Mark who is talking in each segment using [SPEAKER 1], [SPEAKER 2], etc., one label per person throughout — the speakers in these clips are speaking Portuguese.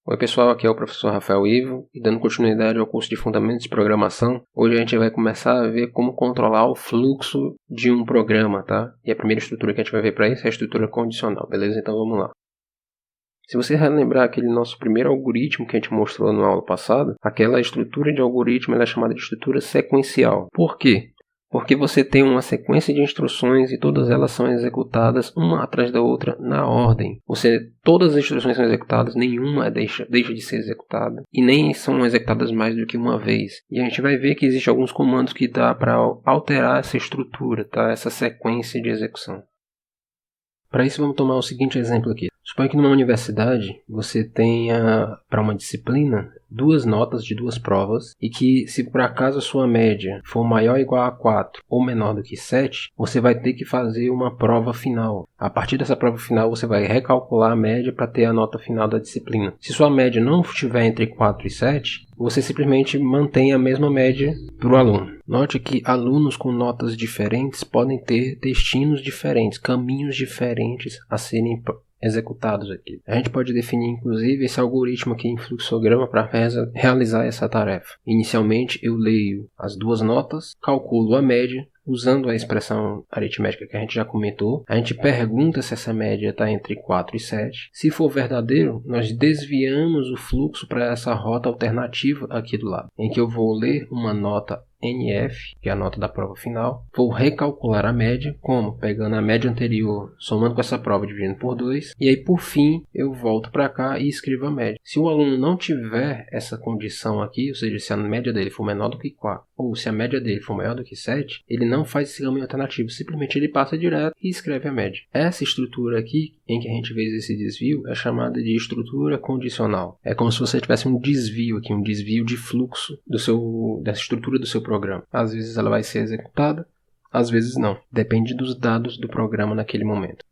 [SPEAKER 1] Oi pessoal, aqui é o professor Rafael Ivo e dando continuidade ao curso de Fundamentos de Programação, hoje a gente vai começar a ver como controlar o fluxo de um programa, tá? E a primeira estrutura que a gente vai ver para isso é a estrutura condicional, beleza? Então vamos lá. Se você relembrar aquele nosso primeiro algoritmo que a gente mostrou na aula passada, aquela estrutura de algoritmo ela é chamada de estrutura sequencial. Por quê? Porque você tem uma sequência de instruções e todas elas são executadas uma atrás da outra na ordem. Todas as instruções são executadas, nenhuma deixa de ser executada e nem são executadas mais do que uma vez. E a gente vai ver que existem alguns comandos que dá para alterar essa estrutura, tá? Essa sequência de execução. Para isso vamos tomar o seguinte exemplo aqui. Suponha que numa universidade você tenha para uma disciplina 2 notas de 2 provas e que se por acaso a sua média for maior ou igual a 4 ou menor do que 7, você vai ter que fazer uma prova final. A partir dessa prova final você vai recalcular a média para ter a nota final da disciplina. Se sua média não estiver entre 4 e 7, você simplesmente mantém a mesma média para o aluno. Note que alunos com notas diferentes podem ter destinos diferentes, caminhos diferentes a serem executados aqui. A gente pode definir inclusive esse algoritmo aqui em fluxograma para realizar essa tarefa. Inicialmente eu leio as 2 notas, calculo a média, usando a expressão aritmética que a gente já comentou. A gente pergunta se essa média está entre 4 e 7. Se for verdadeiro, nós desviamos o fluxo para essa rota alternativa aqui do lado, em que eu vou ler uma nota NF, que é a nota da prova final, vou recalcular a média, como? Pegando a média anterior, somando com essa prova, dividindo por 2, e aí por fim eu volto para cá e escrevo a média. Se o aluno não tiver essa condição aqui, ou seja, se a média dele for menor do que 4, ou se a média dele for maior do que 7, ele não faz esse caminho alternativo, simplesmente ele passa direto e escreve a média. Essa estrutura aqui, em que a gente vê esse desvio, é chamada de estrutura condicional. É como se você tivesse um desvio aqui, um desvio de fluxo dessa estrutura do seu programa. Às vezes ela vai ser executada, às vezes não. Depende dos dados do programa naquele momento.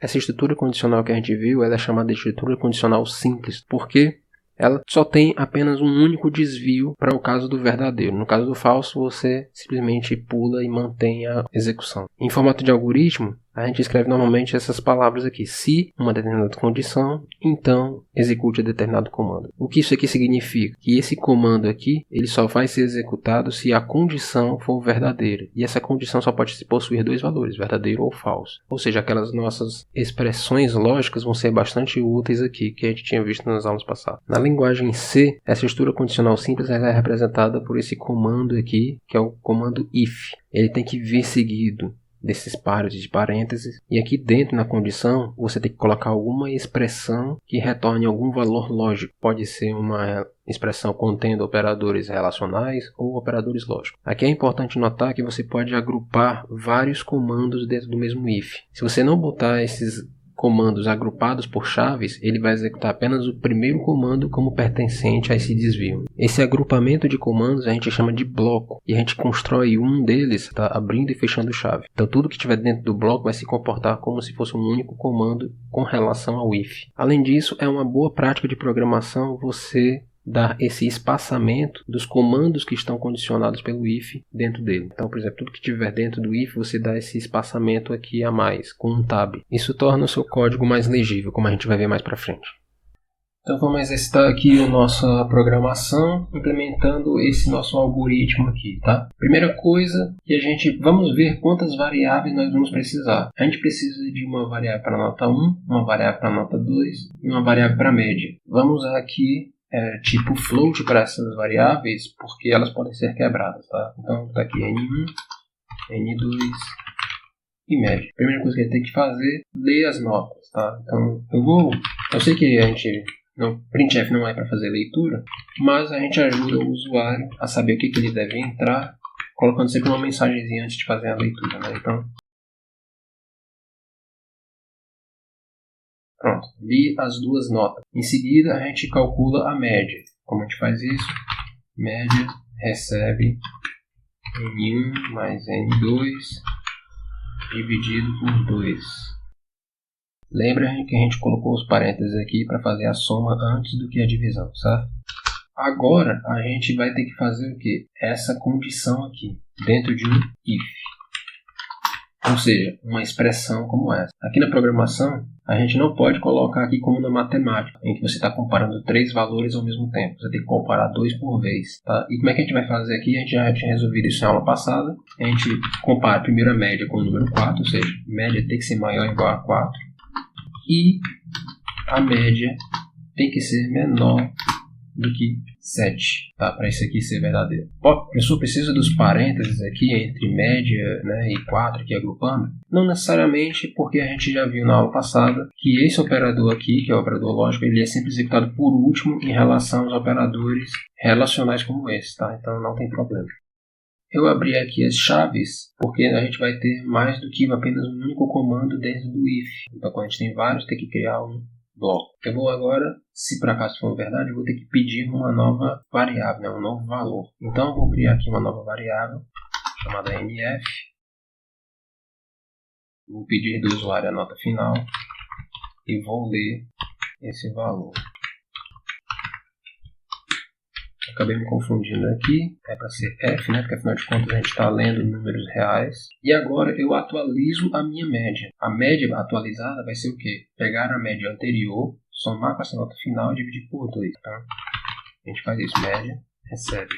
[SPEAKER 1] Essa estrutura condicional que a gente viu, ela é chamada de estrutura condicional simples, porque ela só tem apenas um único desvio para o caso do verdadeiro. No caso do falso, você simplesmente pula e mantém a execução. Em formato de algoritmo, a gente escreve normalmente essas palavras aqui. Se uma determinada condição, então execute determinado comando. O que isso aqui significa? Que esse comando aqui, ele só vai ser executado se a condição for verdadeira. E essa condição só pode possuir 2 valores, verdadeiro ou falso. Ou seja, aquelas nossas expressões lógicas vão ser bastante úteis aqui, que a gente tinha visto nas aulas passadas. Na linguagem C, essa estrutura condicional simples é representada por esse comando aqui, que é o comando if. Ele tem que vir seguido desses pares de parênteses, e aqui dentro na condição você tem que colocar alguma expressão que retorne algum valor lógico. Pode ser uma expressão contendo operadores relacionais ou operadores lógicos. Aqui é importante notar que você pode agrupar vários comandos dentro do mesmo if. Se você não botar esses comandos agrupados por chaves, ele vai executar apenas o primeiro comando como pertencente a esse desvio. Esse agrupamento de comandos a gente chama de bloco, e a gente constrói um deles, tá, abrindo e fechando chave. Então tudo que estiver dentro do bloco vai se comportar como se fosse um único comando com relação ao if. Além disso, é uma boa prática de programação você dar esse espaçamento dos comandos que estão condicionados pelo if dentro dele. Então, por exemplo, tudo que tiver dentro do if, você dá esse espaçamento aqui a mais, com um tab. Isso torna o seu código mais legível, como a gente vai ver mais para frente. Então vamos exercitar aqui a nossa programação, implementando esse nosso algoritmo aqui, tá? Primeira coisa que vamos ver quantas variáveis nós vamos precisar. A gente precisa de uma variável para a nota 1, uma variável para a nota 2 e uma variável para a média. Vamos usar aqui tipo float para essas variáveis, porque elas podem ser quebradas, tá? Então está aqui N1, N2 e média. A primeira coisa que a gente tem que fazer é ler as notas, tá? Então eu sei que printf não é para fazer leitura, mas a gente ajuda o usuário a saber o que ele deve entrar, colocando sempre uma mensagenzinha antes de fazer a leitura, né? Então pronto, li as 2 notas. Em seguida, a gente calcula a média. Como a gente faz isso? Média recebe N1 mais N2 dividido por 2. Lembra que a gente colocou os parênteses aqui para fazer a soma antes do que a divisão, certo? Agora, a gente vai ter que fazer o quê? Essa condição aqui, dentro de um if. ou seja, uma expressão como essa. Aqui na programação, a gente não pode colocar aqui como na matemática, em que você está comparando 3 valores ao mesmo tempo. Você tem que comparar 2 por vez. Tá? E como é que a gente vai fazer aqui? A gente já tinha resolvido isso na aula passada. A gente compara primeiro a média com o número 4, ou seja, a média tem que ser maior ou igual a 4. E a média tem que ser menor do que 7, tá? Para isso aqui ser verdadeiro. O professor precisa dos parênteses aqui entre média, né, e 4 aqui agrupando? Não necessariamente, porque a gente já viu na aula passada que esse operador aqui, que é o operador lógico, ele é sempre executado por último em relação aos operadores relacionais como esse, tá? Então não tem problema. Eu abri aqui as chaves porque a gente vai ter mais do que apenas um único comando dentro do if. Então quando a gente tem vários, tem que criar um bloco. Eu vou agora, se por acaso for verdade, eu vou ter que pedir uma nova variável, né, um novo valor. Então eu vou criar aqui uma nova variável chamada mf. Vou pedir do usuário a nota final e vou ler esse valor. Acabei me confundindo aqui, é para ser f, né? Porque afinal de contas a gente está lendo números reais. E agora eu atualizo a minha média. A média atualizada vai ser o quê? Pegar a média anterior, somar com essa nota final e dividir por 2. Tá? A gente faz isso, média, recebe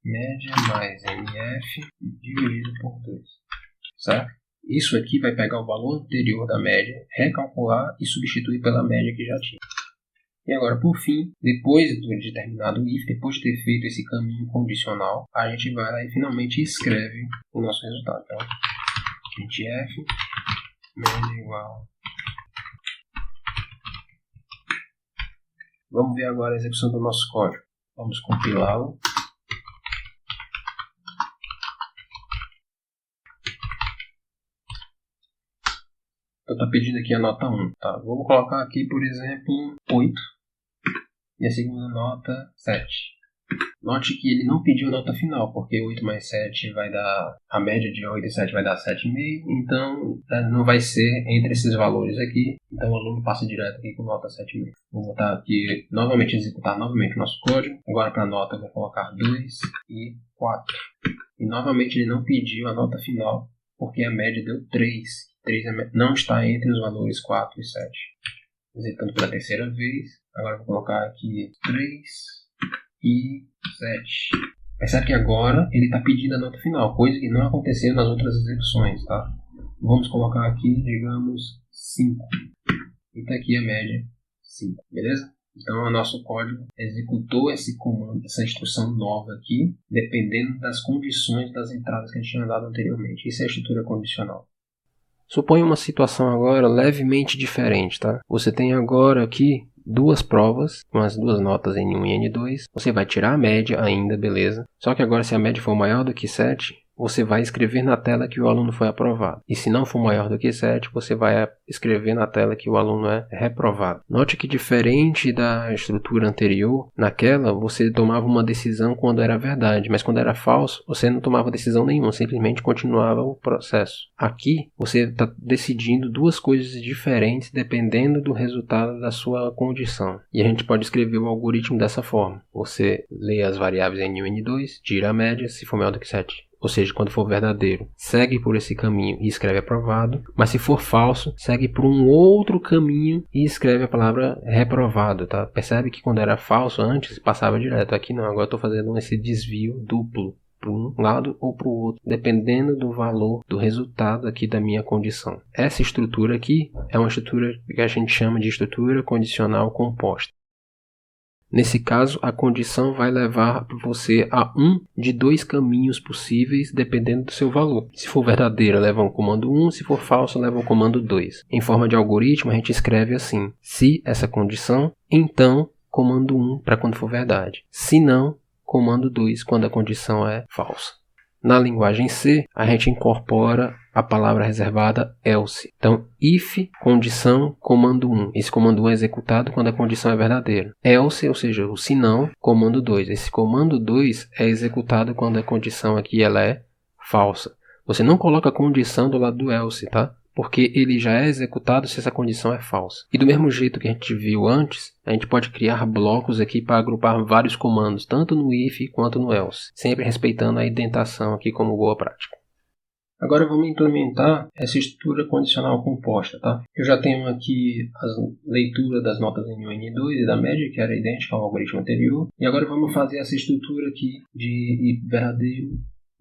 [SPEAKER 1] média mais mf dividido por 2. Certo? Isso aqui vai pegar o valor anterior da média, recalcular e substituir pela média que já tinha. E agora, por fim, depois de terminado o if, depois de ter feito esse caminho condicional, a gente vai lá e finalmente escreve o nosso resultado. Então, printf, média igual. Vamos ver agora a execução do nosso código. Vamos compilá-lo. Eu estou pedindo aqui a nota 1. Tá? Vamos colocar aqui, por exemplo, 8. E a segunda nota, 7. Note que ele não pediu a nota final, porque 8 mais 7 vai dar... A média de 8 e 7 vai dar 7,5. Então, não vai ser entre esses valores aqui. Então, o aluno passa direto aqui com nota 7,5. Vou botar aqui, novamente, executar novamente o nosso código. Agora, para a nota, eu vou colocar 2 e 4. E, novamente, ele não pediu a nota final, porque a média deu 3. 3 não está entre os valores 4 e 7. Executando pela terceira vez. Agora vou colocar aqui 3 e 7. Percebe que agora ele está pedindo a nota final, coisa que não aconteceu nas outras execuções, tá? Vamos colocar aqui, digamos, 5. E está aqui a média 5, beleza? Então o nosso código executou esse comando, essa instrução nova aqui, dependendo das condições das entradas que a gente tinha dado anteriormente. Isso é a estrutura condicional. Suponha uma situação agora levemente diferente, tá? Você tem agora aqui 2 provas, com as 2 notas N1 e N2. Você vai tirar a média ainda, beleza? Só que agora se a média for maior do que 7, você vai escrever na tela que o aluno foi aprovado. E se não for maior do que 7, você vai escrever na tela que o aluno é reprovado. Note que diferente da estrutura anterior, naquela você tomava uma decisão quando era verdade, mas quando era falso, você não tomava decisão nenhuma, simplesmente continuava o processo. Aqui, você está decidindo 2 coisas diferentes dependendo do resultado da sua condição. E a gente pode escrever o algoritmo dessa forma. Você lê as variáveis N1 e N2, tira a média, se for maior do que 7. Ou seja, quando for verdadeiro, segue por esse caminho e escreve aprovado. Mas se for falso, segue por um outro caminho e escreve a palavra reprovado, tá? Percebe que quando era falso antes, passava direto. Aqui não, agora eu estou fazendo esse desvio duplo, para um lado ou para o outro, dependendo do valor do resultado aqui da minha condição. Essa estrutura aqui é uma estrutura que a gente chama de estrutura condicional composta. Nesse caso, a condição vai levar você a um de 2 caminhos possíveis, dependendo do seu valor. Se for verdadeira, leva o comando 1, se for falso, leva o comando 2. Em forma de algoritmo, a gente escreve assim: se essa condição, então comando 1 para quando for verdade. Se não, comando 2 quando a condição é falsa. Na linguagem C, a gente incorpora a palavra reservada else. Então, if, condição, comando 1. Esse comando 1 é executado quando a condição é verdadeira. Else, ou seja, o se não, comando 2. Esse comando 2 é executado quando a condição aqui ela é falsa. Você não coloca a condição do lado do else, tá? Porque ele já é executado se essa condição é falsa. E do mesmo jeito que a gente viu antes, a gente pode criar blocos aqui para agrupar vários comandos, tanto no if quanto no else, sempre respeitando a indentação aqui como boa prática. Agora vamos implementar essa estrutura condicional composta, tá? Eu já tenho aqui a leitura das notas N1 e N2 e da média, que era idêntica ao algoritmo anterior. E agora vamos fazer essa estrutura aqui de verdadeiro,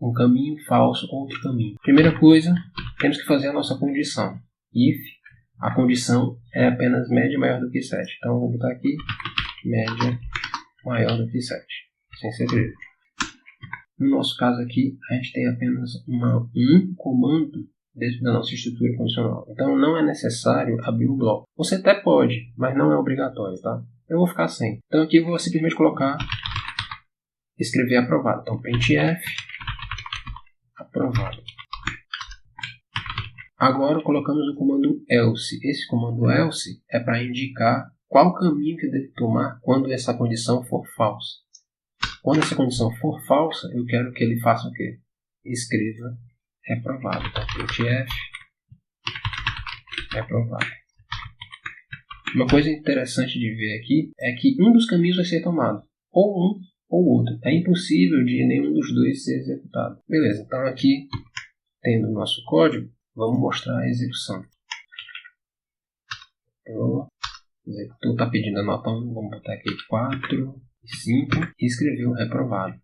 [SPEAKER 1] um caminho, falso, outro caminho. Primeira coisa, temos que fazer a nossa condição. If a condição é apenas média maior do que 7. Então vou botar aqui média maior do que 7, sem segredo. No nosso caso aqui, a gente tem apenas um comando dentro da nossa estrutura condicional. Então não é necessário abrir o bloco. Você até pode, mas não é obrigatório, tá? Eu vou ficar sem. Então aqui eu vou simplesmente colocar, escrever aprovado. Então printf aprovado. Agora colocamos o comando else. Esse comando else é para indicar qual caminho que eu devo tomar quando essa condição for falsa. Quando essa condição for falsa, eu quero que ele faça o quê? Escreva reprovado. Então, printf reprovado. Uma coisa interessante de ver aqui é que um dos caminhos vai ser tomado. Ou um ou outro. É impossível de nenhum dos dois ser executado. Beleza, então aqui, tendo o nosso código, vamos mostrar a execução. O executor está pedindo a nota 1, vamos botar aqui 4 e 5 e escreveu reprovado.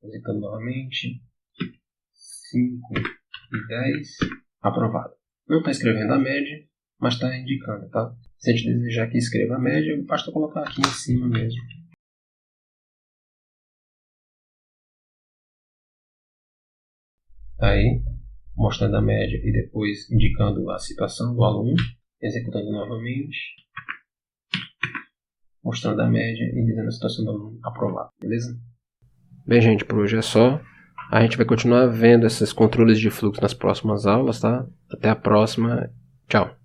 [SPEAKER 1] Executando novamente, 5 e 10, aprovado. Não está escrevendo a média, mas está indicando, tá? Se a gente desejar que escreva a média, basta colocar aqui em cima mesmo. Aí, mostrando a média e depois indicando a situação do aluno, executando novamente, mostrando a média e dizendo a situação do aluno aprovado, beleza? Bem, gente, por hoje é só. A gente vai continuar vendo esses controles de fluxo nas próximas aulas, tá? Até a próxima. Tchau.